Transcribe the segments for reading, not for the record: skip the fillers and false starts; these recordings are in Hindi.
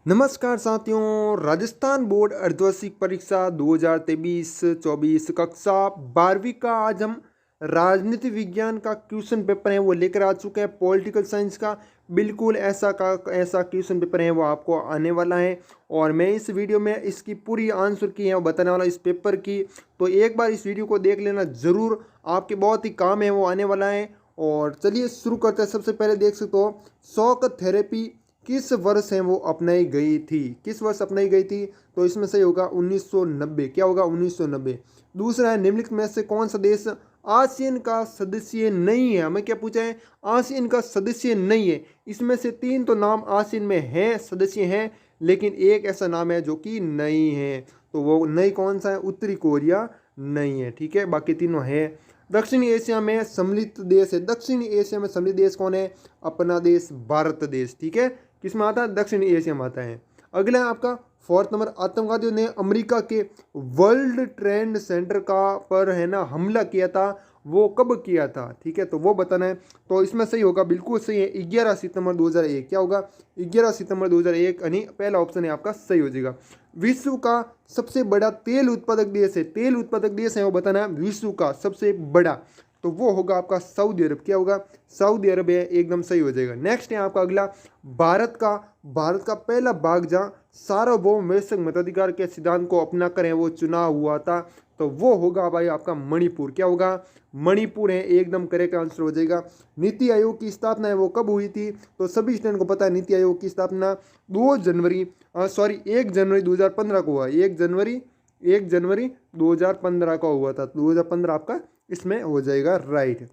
नमस्कार साथियों, राजस्थान बोर्ड अर्धवार्षिक परीक्षा 2023-24 कक्षा 12वीं का आज हम राजनीति विज्ञान का क्वेश्चन पेपर है वो लेकर आ चुके हैं। पॉलिटिकल साइंस का बिल्कुल ऐसा क्वेश्चन पेपर है वो आपको आने वाला है और मैं इस वीडियो में इसकी पूरी आंसर की है वो बताने वाला इस पेपर की। तो एक बार इस वीडियो को देख लेना ज़रूर, आपके बहुत ही काम है वो आने वाला है। और चलिए शुरू करते हैं। सबसे पहले देख सकते हो शॉक थेरेपी किस वर्ष है वो अपनाई गई थी, किस वर्ष अपनाई गई थी? तो इसमें सही होगा 1990। क्या होगा? 1990। दूसरा है निम्नलिखित में से कौन सा देश आसियान का सदस्य नहीं है? हमें क्या पूछा है? आसियान का सदस्य नहीं है। इसमें से तीन तो नाम आसियान में है, सदस्य हैं, लेकिन एक ऐसा नाम है जो कि नहीं है। तो वो नहीं कौन सा है? उत्तरी कोरिया नहीं है। ठीक है, बाकी तीनों है। दक्षिणी एशिया में सम्मिलित देश है। दक्षिणी एशिया में सम्मिलित देश कौन है? अपना देश भारत देश। ठीक है, किस में आता है? दक्षिणी एशिया में आता है। अगला है आपका 4th नंबर, आतंकवादियों ने अमेरिका के वर्ल्ड ट्रेड सेंटर का पर है ना हमला किया था, वो कब किया था? ठीक है, तो वो बताना है। तो इसमें सही होगा, बिल्कुल सही है, 11 सितंबर 2001। क्या होगा? 11 सितंबर 2001, यानी पहला ऑप्शन है आपका सही हो जाएगा। विश्व का सबसे बड़ा तेल उत्पादक देश है, तेल उत्पादक देश है वो बताना है विश्व का सबसे बड़ा, तो वो होगा आपका सऊदी अरब। क्या होगा? सऊदी अरब है, एकदम सही हो जाएगा। नेक्स्ट है आपका अगला, भारत का पहला भाग जहाँ सार्वभौम वैश्विक मताधिकार के सिद्धांत को अपना कर वो चुनाव हुआ था, तो वो होगा भाई आपका मणिपुर। क्या होगा? मणिपुर है, एकदम करेक्ट आंसर हो जाएगा। नीति आयोग की स्थापना है वो कब हुई थी? तो सभी स्टूडेंट को पता है नीति आयोग की स्थापना 1 जनवरी 2015 को हुआ। 1 जनवरी 2015 का हुआ था। 2015 आपका इसमें हो जाएगा राइट।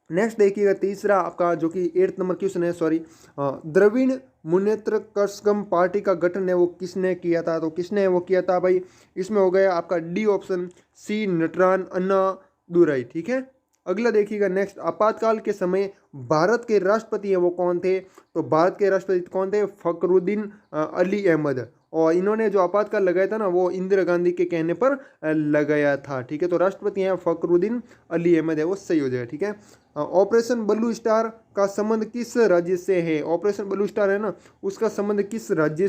नेक्स्ट देखिएगा तीसरा आपका जो कि 8th नंबर क्वेश्चन है, द्रविड़ मुनेत्र कस्कम पार्टी का गठन है वो किसने किया था? तो किसने वो किया था भाई? इसमें हो गया आपका डी ऑप्शन, सी नटरान अन्ना दुराई। ठीक है, अगला देखिएगा नेक्स्ट, आपातकाल के समय भारत के राष्ट्रपति है वो कौन थे? तो भारत के राष्ट्रपति कौन थे? फखरुद्दीन अली अहमद। और इन्होंने जो आपातकाल लगाया था ना वो इंदिरा गांधी के कहने पर लगाया था। ठीक है, तो राष्ट्रपति हैं फखरुद्दीन अली अहमद है, वो सही हो जाएगा। ठीक है, ऑपरेशन ब्लू स्टार का संबंध किस राज्य से है? ऑपरेशन ब्लू स्टार है ना, उसका संबंध किस राज्य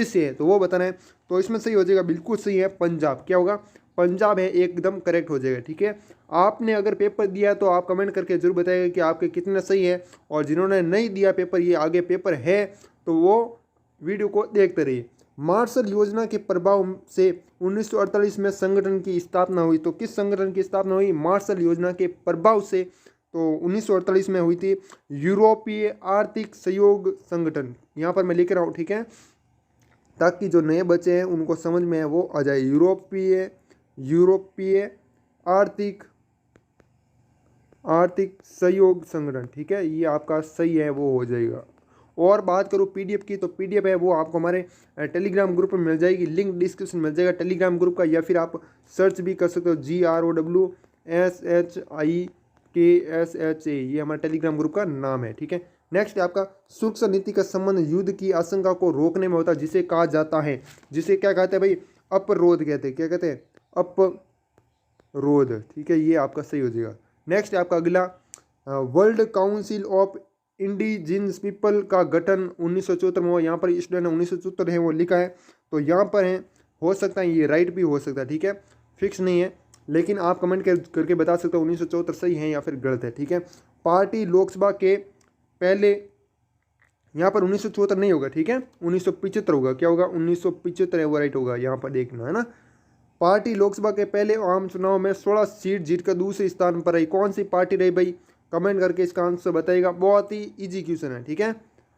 से है? तो वो बताना है। तो इसमें सही हो जाएगा, बिल्कुल सही है, पंजाब। क्या होगा? पंजाब है, एकदम करेक्ट हो जाएगा। ठीक है, आपने अगर पेपर दिया तो आप कमेंट करके जरूर बताइएगा कि आपके कितने सही है, और जिन्होंने नहीं दिया पेपर, ये आगे पेपर है, तो वो वीडियो को देखते रहिए। मार्शल योजना के प्रभाव से 1948 में संगठन की स्थापना हुई, तो किस संगठन की स्थापना हुई? मार्शल योजना के प्रभाव से तो 1948 में हुई थी यूरोपीय आर्थिक सहयोग संगठन। यहाँ पर मैं लिख रहा हूँ, ठीक है, ताकि जो नए बच्चे हैं उनको समझ में वो आ जाए। यूरोपीय आर्थिक सहयोग संगठन। ठीक है, ये आपका सही है, वो हो जाएगा। और बात करूँ पीडीएफ की, तो पीडीएफ है वो आपको हमारे टेलीग्राम ग्रुप में मिल जाएगी, लिंक डिस्क्रिप्शन में मिल जाएगा टेलीग्राम ग्रुप का, या फिर आप सर्च भी कर सकते हो GROWSHIKSHA, ये हमारा टेलीग्राम ग्रुप का नाम है। ठीक है, नेक्स्ट है आपका सुरक्षा नीति का संबंध युद्ध की आशंका को रोकने में होता है, जिसे कहा जाता है, जिसे क्या कहते हैं भाई? अपरोध कहते हैं। क्या कहते हैं? अपरोध। ठीक है, ये आपका सही हो जाएगा। नेक्स्ट है आपका अगला, world council of indigenous people का गठन 1974 में हुआ। यहाँ पर स्टूडेंट 1974 है वो लिखा है, तो यहाँ पर है, हो सकता है ये राइट भी हो सकता है। ठीक है, फिक्स नहीं है, लेकिन आप कमेंट करके बता सकते हो 1974 सही है या फिर गलत है। ठीक है, पार्टी लोकसभा के पहले, यहाँ पर 1974 नहीं होगा। ठीक है, 1975 होगा। क्या होगा? 1975 है वो राइट होगा, यहाँ पर देखना है ना। पार्टी लोकसभा के पहले आम चुनाव में 16 सीट जीतकर दूसरे स्थान पर रही। कौन सी पार्टी रही भाई? कमेंट करके इसका आंसर बताइएगा, बहुत ही इजी क्वेश्चन है। ठीक है,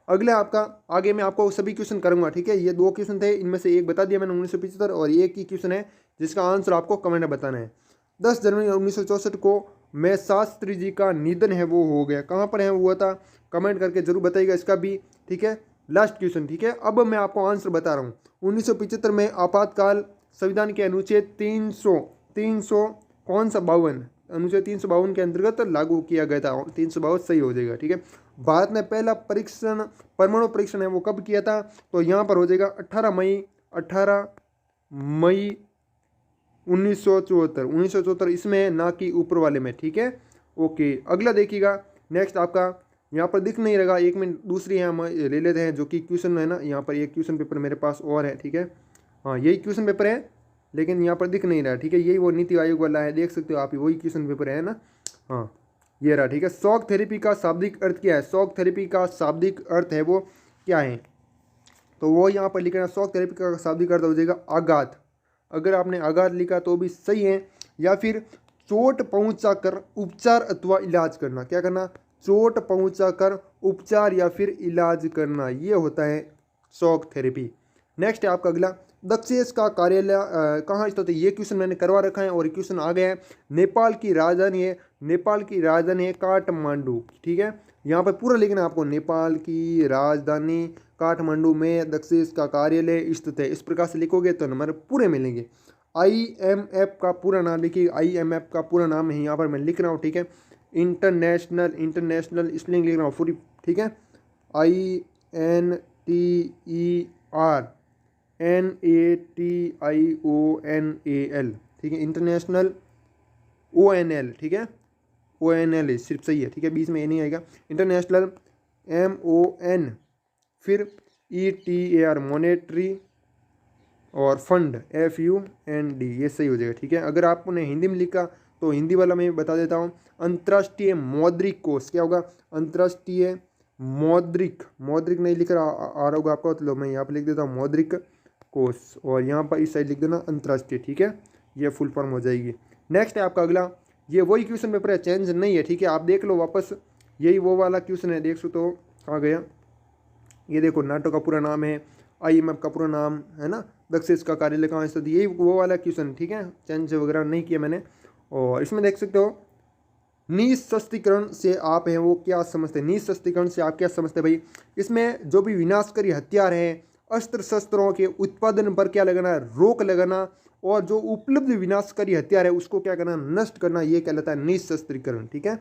अगला आपका, आगे मैं आपको सभी क्वेश्चन करूंगा। ठीक है, ये 2 क्वेश्चन थे, इनमें से एक बता दिया मैंने 1975, और एक ही क्वेश्चन है जिसका आंसर आपको कमेंट में बताना है। 10 जनवरी 1964 को मैं शास्त्री जी का निधन है वो हो गया, कहाँ पर है हुआ था? कमेंट करके जरूर बताइएगा इसका भी। ठीक है, लास्ट क्वेश्चन। ठीक है, अब मैं आपको आंसर बता रहा हूँ। 1975 में आपातकाल संविधान के अनुच्छेद 300 कौन सा 52, अनुच्छेद 352 के अंतर्गत लागू किया गया था। 352 सही हो जाएगा। ठीक है, भारत ने पहला परमाणु परीक्षण है वो कब किया था? तो यहाँ पर हो जाएगा 18 मई 1974। इसमें ना कि ऊपर वाले में। ठीक है, ओके, अगला देखिएगा नेक्स्ट आपका यहाँ पर दिख नहीं रहेगा, 1 मिनट। दूसरी है हम ले लेते हैं जो कि क्वेश्चन है ना, यहाँ पर एक क्वेश्चन पेपर मेरे पास और है, ठीक है। हाँ यही क्वेश्चन पेपर है, लेकिन यहाँ पर दिख नहीं रहा, ठीक है। यही वो नीति आयोग वाला है, देख सकते हो आप, वही क्वेश्चन पेपर है ना। हाँ ये रहा, ठीक है। शॉक थेरेपी का शाब्दिक अर्थ क्या है? शॉक थेरेपी का शाब्दिक अर्थ है वो क्या है? तो वो यहाँ पर लिखना, शॉक थेरेपी का शाब्दिक अर्थ हो जाएगा आघात। अगर आपने आघात लिखा तो भी सही है। या फिर चोट पहुँचाकर उपचार अथवा इलाज करना। क्या करना? चोट पहुँचाकर उपचार या फिर इलाज करना, ये होता है शॉक थेरेपी। नेक्स्ट है आपका अगला, दक्षेस का कार्यालय कहाँ स्थित है? ये क्वेश्चन मैंने करवा रखा है और ये क्वेश्चन आ गया है। नेपाल की राजधानी है, नेपाल की राजधानी है काठमांडू, ठीक है। यहाँ पर पूरा लिखना है आपको, नेपाल की राजधानी काठमांडू में दक्षेस का कार्यालय स्थित है। इस प्रकार से लिखोगे तो नंबर पूरे मिलेंगे। IMF का पूरा नाम लिखिए, IMF का पूरा नाम है यहाँ पर मैं लिख रहा हूँ, ठीक है। इंटरनेशनल स्पेलिंग लिख रहा हूँ पूरी, ठीक है। INTERNATIONAL, ठीक है। इंटरनेशनल ONL, ठीक है। ONL सिर्फ सही है, ठीक है, बीच में ए नहीं आएगा। इंटरनेशनल MON, फिर ETAR मॉनेटरी, और फंड FUND, ये सही हो जाएगा, ठीक है। अगर आपने हिंदी में लिखा तो हिंदी वाला मैं बता देता हूँ। अंतर्राष्ट्रीय मौद्रिक कोष क्या होगा? अंतर्राष्ट्रीय मौद्रिक, मौद्रिक नहीं लिख रहा आ रहा होगा आपको, तो मैं यहाँ पर लिख देता हूँ मौद्रिक कोष, और यहाँ पर इस साइड लिख देना अंतर्राष्ट्रीय, ठीक है। ये फुल फॉर्म हो जाएगी। नेक्स्ट है आपका अगला, ये वही क्वेश्चन पेपर है, चेंज नहीं है, ठीक है। आप देख लो वापस, यही वो वाला क्वेश्चन है, देख सकते हो कहाँ गया। ये देखो, नाटो का पूरा नाम है, IMF का पूरा नाम है ना, दक्षेस का कार्यालय कहाँ स्थित, यही वो वाला क्वेश्चन, ठीक है। चेंज वगैरह नहीं किया मैंने। और इसमें देख सकते हो, निःशस्त्रीकरण से आप हैं वो क्या समझते हैं? निःशस्त्रीकरण से आप क्या समझते हैं भाई? इसमें जो भी विनाशकारी हथियार हैं, अस्त्र शस्त्रों के उत्पादन पर क्या लगाना? रोक लगाना, और जो उपलब्ध विनाशकारी हथियार है उसको क्या करना? नष्ट करना, ये कहलाता है निःशस्त्रीकरण, ठीक है।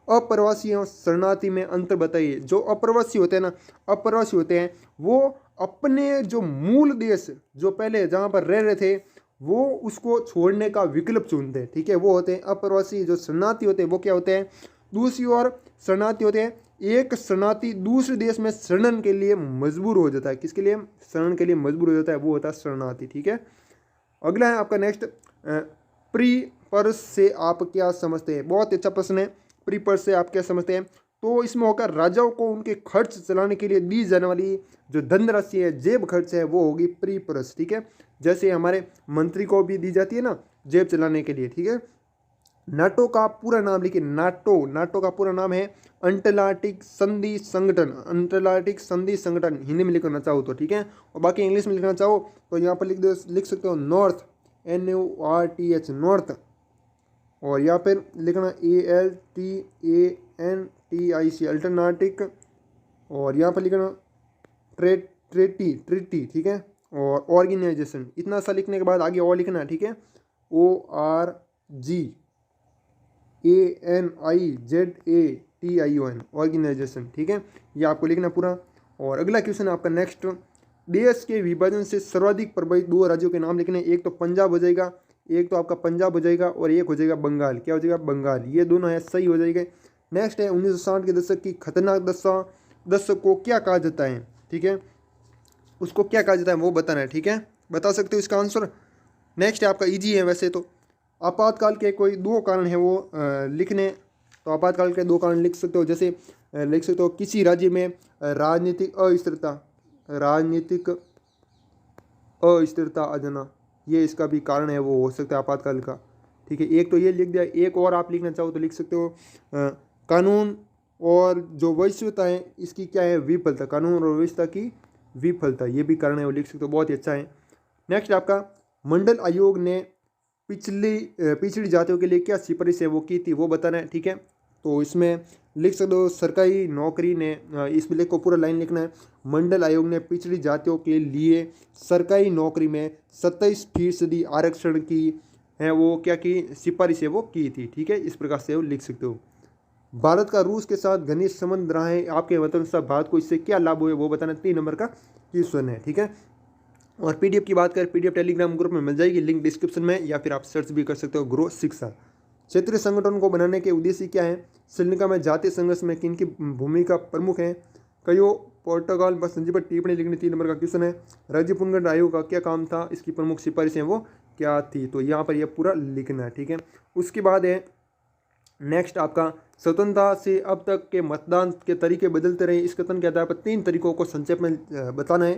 अप्रवासी और शरणार्थी में अंतर बताइए। जो अप्रवासी होते हैं ना, अप्रवासी होते हैं वो अपने जो मूल देश, जो पहले जहाँ पर रह रहे थे, वो उसको छोड़ने का विकल्प चुनते हैं, ठीक है। वो होते हैं अप्रवासी। जो शरणार्थी होते हैं वो क्या होते हैं? दूसरी ओर शरणार्थी होते हैं, एक शरणार्थी दूसरे देश में शरण के लिए मजबूर हो जाता है। किसके लिए? शरण के लिए मजबूर हो जाता है, वो होता है शरणार्थी, ठीक है। अगला है आपका नेक्स्ट, प्रीपर्स से आप क्या समझते हैं? बहुत अच्छा प्रश्न है। प्रीपर्स से आप क्या समझते हैं? तो इसमें होकर राजाओं को उनके खर्च चलाने के लिए दी जाने वाली जो धनराशि है, जेब खर्च है, वो होगी प्रीपर्स, ठीक है। जैसे हमारे मंत्री को भी दी जाती है ना जेब चलाने के लिए, ठीक है। नाटो का पूरा नाम लिखिए, नाटो का पूरा नाम है अटलांटिक संधि संगठन, अटलांटिक संधि संगठन, हिंदी में लिखना चाहो तो, ठीक है। और बाकी इंग्लिश में लिखना चाहो तो यहाँ पर लिख सकते हो नॉर्थ, NORTH, नॉर्थ। और यहाँ पर लिखना ALTANTIC, अल्टरनाटिक। और यहाँ पर लिखना ट्रिटी, ठीक है। और ऑर्गेनाइजेशन, इतना सा लिखने के बाद आगे और लिखना है, ठीक है। ORGANIZATION, ऑर्गेनाइजेशन, ठीक है। ये आपको लिखना पूरा। और अगला क्वेश्चन आपका नेक्स्ट, देश के विभाजन से सर्वाधिक प्रभावित 2 राज्यों के नाम लिखने। एक तो पंजाब हो जाएगा, एक तो आपका पंजाब हो जाएगा, और एक हो जाएगा बंगाल। क्या हो जाएगा? बंगाल। ये दोनों है, सही हो जाएंगे। नेक्स्ट है 1960 के दशक की खतरनाक दशक को क्या कहा जाता है, ठीक है। उसको क्या कहा जाता है वो बताना है, ठीक है। बता सकते हो इसका आंसर। नेक्स्ट है आपका इजी है वैसे तो, आपातकाल के कोई 2 कारण है वो लिखने। तो आपातकाल के 2 कारण लिख सकते हो, जैसे लिख सकते हो किसी राज्य में राजनीतिक अस्थिरता आ जाना, ये इसका भी कारण है, वो हो सकता है आपातकाल का, ठीक है। एक तो ये लिख दिया, एक और आप लिखना चाहो तो लिख सकते हो कानून और जो वैश्विकता है इसकी क्या है? विफलता, कानून और वैश्विकता की विफलता, ये भी कारण है, वो लिख सकते हो, बहुत ही अच्छा है। नेक्स्ट आपका, मंडल आयोग ने पिछड़ी जातियों के लिए क्या सिफारिश है वो की थी, वो बताना है, ठीक है। तो इसमें लिख सकते हो सरकारी नौकरी ने, इसमें लिखो पूरा लाइन लिखना है, मंडल आयोग ने पिछड़ी जातियों के लिए सरकारी नौकरी में 27% आरक्षण की है, वो क्या की सिफारिश है वो की थी, ठीक है। इस प्रकार से वो लिख सकते हो। भारत का रूस के साथ घनिष्ठ संबंध रहा है, आपके मतलब अनुसार भारत को इससे क्या लाभ हुए वो बताना, 3 नंबर का क्वेश्चन है, ठीक है। और PDF की बात करें, PDF टेलीग्राम ग्रुप में मिल जाएगी, लिंक डिस्क्रिप्शन में, या फिर आप सर्च भी कर सकते हो ग्रो शिक्षा। क्षेत्रीय संगठन को बनाने के उद्देश्य क्या है? श्रीलंका में जातीय संघर्ष में किन की भूमिका प्रमुख है? कयो पोर्टुगाल बस संधि पर टिप्पणी लिखनी 3 नंबर का क्वेश्चन है। राज्य पुनर्गठन आयोग का क्या काम था? इसकी प्रमुख सिफारिशें वो क्या थी? तो यहाँ पर यह पूरा लिखना है, ठीक है। उसके बाद है नेक्स्ट आपका स्वतंत्रता से अब तक के मतदान के तरीके बदलते रहे, इस कथन के आधार पर 3 तरीकों को संक्षेप में बताना है।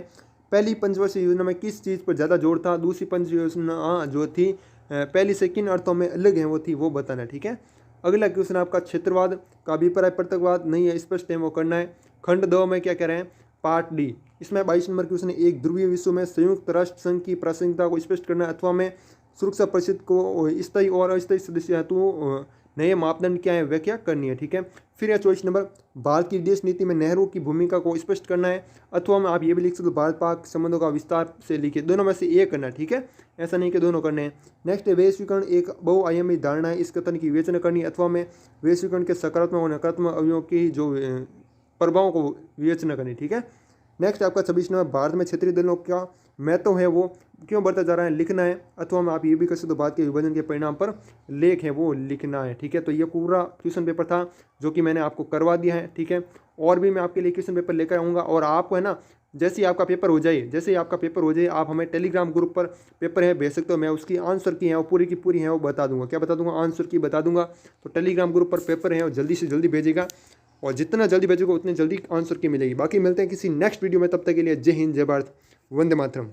पहली पंचवर्षीय योजना में किस चीज़ पर ज़्यादा जोर था? दूसरी पंच योजना जो थी पहली से किन अर्थों में अलग है वो बताना है, ठीक है। अगला क्वेश्चन आपका क्षेत्रवाद का अभिप्राय पृथकवाद नहीं है, स्पष्ट है, वो करना है। खंड 2 में क्या कह रहे हैं? पार्ट डी, इसमें 22 नंबर क्वेश्चन है। एक ध्रुवीय विश्व में संयुक्त राष्ट्र संघ की प्रासंगिकता को स्पष्ट करना है, अथवा में सुरक्षा परिषद को स्थायी और अस्थायी सदस्य हेतु नए मापदंड क्या है व्याख्या करनी है, ठीक है। फिर है 24 नंबर, भारत की विदेश नीति में नेहरू की भूमिका को स्पष्ट करना है, अथवा में आप ये भी लिख सकते हो भारत पाक संबंधों का विस्तार से लिखिए, दोनों में से एक करना है, ठीक है, ऐसा नहीं कि दोनों करने हैं। नेक्स्ट है वैश्वीकरण एक बहुआयामी धारणा है, इस कथन की विवेचना करनी है, अथवा में वैश्वीकरण के सकारात्मक और नकारात्मक अवयवों की जो प्रभावों को विवेचना करनी, ठीक है। नेक्स्ट आपका 26 नंबर, भारत में क्षेत्रीय दलों का महत्व है वो क्यों बढ़ता जा रहा है लिखना है, अथवा में आप ये भी कर सकते हो भारत के विभाजन के परिणाम पर लेख है वो लिखना है, ठीक है। तो ये पूरा क्वेश्चन पेपर था जो कि मैंने आपको करवा दिया है, ठीक है। और भी मैं आपके लिए क्वेश्चन पेपर लेकर आऊँगा, और आपको है ना जैसे ही आपका पेपर हो जाए आप हमें टेलीग्राम ग्रुप पर पेपर है भेज सकते हो, मैं उसकी आंसर की है वो पूरी की पूरी है वो बता दूंगा, क्या बता दूंगा? आंसर की बता दूंगा। तो टेलीग्राम ग्रुप पर पेपर है और जल्दी से जल्दी भेजेगा, और जितना जल्दी भेजोगे उतनी जल्दी आंसर की मिलेगी। बाकी मिलते हैं किसी नेक्स्ट वीडियो में, तब तक के लिए जय हिंद, जय भारत, वंदे मातरम।